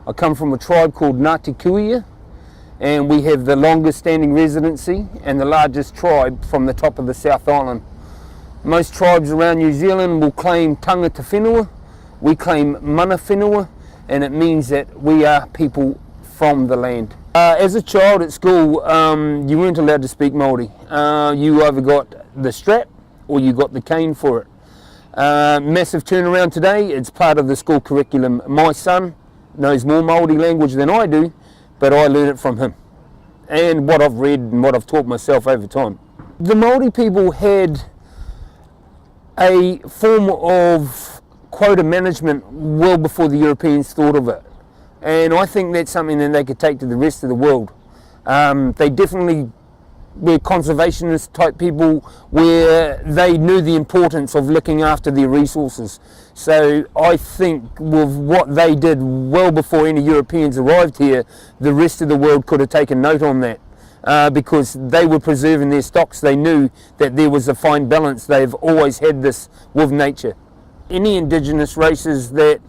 I come from a tribe called Ngāti Kuia, and we have the longest standing residency and the largest tribe from the top of the South Island. Most tribes around New Zealand will claim tangata whenua, we claim mana whenua, and it means that we are people from the land. As a child at school, you weren't allowed to speak Māori. You either got the strap or you got the cane for it. Massive turnaround today, it's part of the school curriculum. My son knows more Māori language than I do, but I learn it from him and what I've read and what I've taught myself over time. The Māori people had a form of quota management well before the Europeans thought of it, and I think that's something that they could take to the rest of the world. They definitely were conservationist type people where they knew the importance of looking after their resources. So I think with what they did well before any Europeans arrived here, the rest of the world could have taken note on that because they were preserving their stocks. They knew that there was a fine balance. They've always had this with nature. Any indigenous races that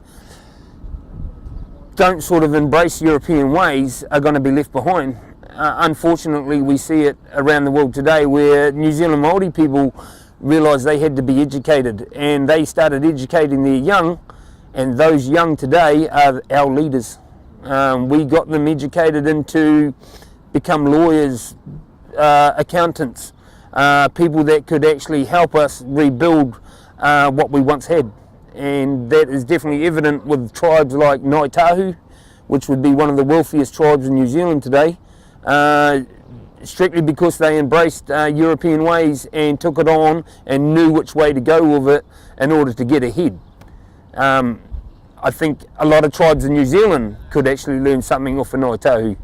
don't sort of embrace European ways are going to be left behind. Unfortunately, we see it around the world today where New Zealand Māori people realised they had to be educated, and they started educating their young, and those young today are our leaders. We got them educated into become lawyers, accountants, people that could actually help us rebuild what we once had. And that is definitely evident with tribes like Ngāi Tahu, which would be one of the wealthiest tribes in New Zealand today. Strictly because they embraced European ways and took it on and knew which way to go with it in order to get ahead. I think a lot of tribes in New Zealand could actually learn something off of Ngāi Tahu.